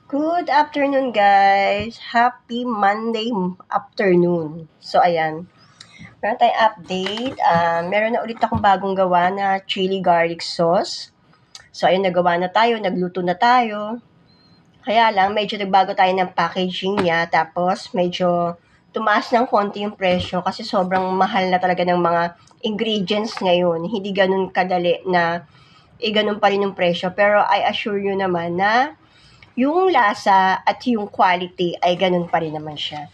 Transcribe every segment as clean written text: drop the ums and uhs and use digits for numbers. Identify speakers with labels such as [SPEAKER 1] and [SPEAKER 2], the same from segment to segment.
[SPEAKER 1] Good afternoon, guys. Happy Monday afternoon. So, ayan. Meron tayong update. Meron na ulit akong bagong gawa na chili garlic sauce. So, ayun, nagawa na tayo. Nagluto na tayo. Kaya lang, medyo nagbago tayo ng packaging niya. Tapos, medyo tumaas ng konti yung presyo kasi sobrang mahal na talaga ng mga ingredients ngayon. Hindi ganun kadali na ganun pa rin yung presyo. Pero I assure you naman na yung lasa at yung quality ay ganun pa rin naman siya.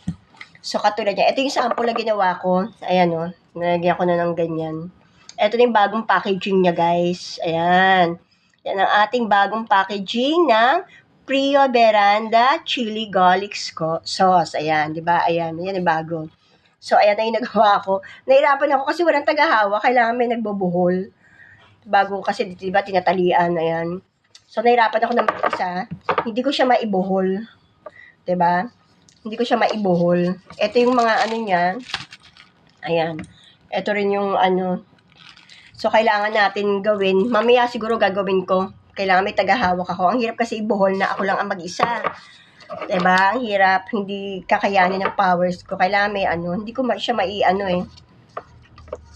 [SPEAKER 1] So, katulad niya, ito yung sample na ginawa ko. Ayan o, nalagyan ko na ng ganyan. Ito na yung bagong packaging niya, guys. Ayan. Yan ang ating bagong packaging ng Prio Veranda Chili Garlic Sauce. Ayan, di ba? Ayan, yan yung bago. So, ayan na yung nagawa ko. Nahirapan ako kasi walang tagahawak. Kailangan may nagbubuhol. Bago kasi, di ba, tinatalian. Ayan. So, nahirapan ako ng isa. Hindi ko siya maibuhol. 'Di ba? Hindi ko siya maibuhol. Ito yung mga ano niya. Ayan. Ito rin yung ano. So, kailangan natin gawin. Mamaya siguro gagawin ko. Kailangan may tagahawak ako. Ang hirap kasi ibuhol na ako lang ang mag-isa. 'Di ba? Ang hirap. Hindi kakayanin ng powers ko. Kailangan may ano. Hindi ko siya mai-ano eh.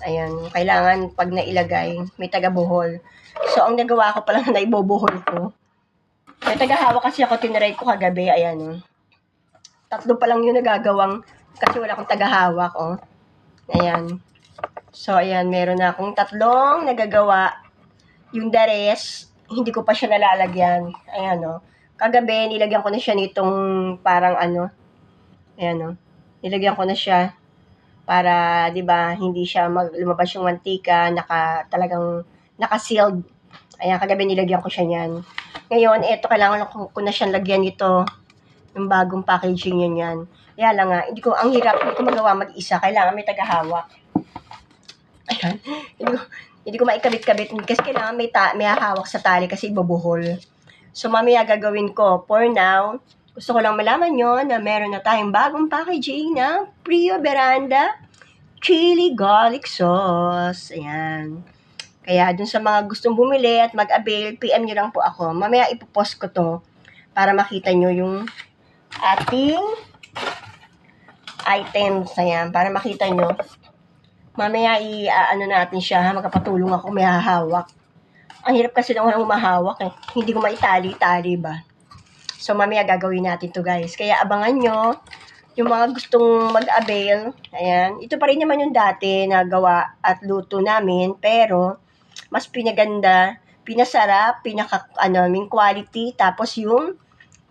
[SPEAKER 1] Ayan. Kailangan pag nailagay, may tagabuhol. So, ang nagawa ko pala na ibubuhol ko. May tagahawak kasi ako, tinry ko kagabi, ayan o. Tatlo pa lang yung nagagawang, kasi wala akong tagahawak, o. Ayan. So, ayan, meron na akong tatlong nagagawa. Yung the rest, hindi ko pa siya nalalagyan. Ayan o. Kagabi, nilagyan ko na siya nitong parang ano. Ayan o. Nilagyan ko na siya para, di ba, hindi siya lumabas yung mantika, talagang naka-sealed. Ayan, kagabi nilagyan ko siya niyan. Ngayon, eto, kailangan ko na siyang lagyan nito. Yung bagong packaging yan. Kaya lang nga, ang hirap, hindi ko magawa mag-isa. Kailangan may tagahawak. Ayan. hindi ko maikabit-kabit. Kasi kailangan may hahawak sa tali kasi ibubuhol. So, mamaya gagawin ko. For now, gusto ko lang malaman nyo na meron na tayong bagong packaging ng Prio Veranda Chili Garlic Sauce. Ayan. Kaya dun sa mga gustong bumili at mag-avail, PM nyo lang po ako. Mamaya ipopost ko to para makita nyo yung ating items. Ayan, para makita nyo. Mamaya ano natin siya, magkapatulong ako, may hahawak. Ang hirap kasi nung walang mahawak eh. Hindi ko maitali-tali ba. So mamaya gagawin natin to, guys. Kaya abangan nyo yung mga gustong mag-avail. Ayan, ito pa rin naman yung dati na gawa at luto namin, pero mas pinaganda, pinasarap, quality, tapos yung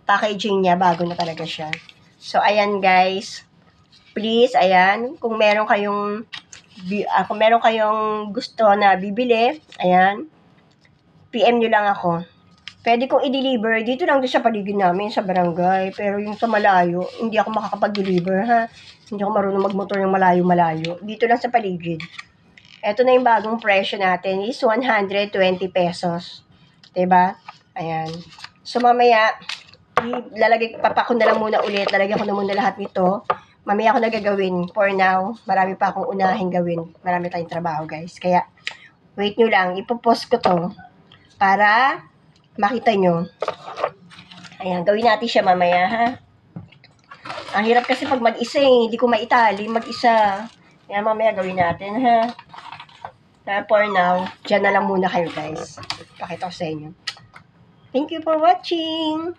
[SPEAKER 1] packaging niya, bago na talaga siya. So, ayan guys, please, ayan, kung meron kayong gusto na bibili, ayan, PM nyo lang ako. Pwede kong i-deliver, dito lang din sa paligid namin, sa barangay, pero yung sa malayo, hindi ako makakapag-deliver, ha? Hindi ako marunong magmotor ng malayo-malayo. Dito lang sa paligid. Ito na yung bagong presyo natin is 120 pesos. 'Di ba? Ayan. So mamaya papako na lang muna ulit. Lalagyan ko na muna lahat nito. Mamaya ako nagagawin. For now, marami pa akong unahing gawin. Marami tayong trabaho, guys. Kaya wait nyo lang, ipopost ko to para makita nyo. Ayan, gawin natin siya mamaya, ha? Ang hirap kasi pag mag-isa eh. Hindi ko maitali mag-isa. Kaya mamaya gawin natin, ha? For now, dyan na lang muna kayo, guys. Pakita ko sa inyo. Thank you for watching!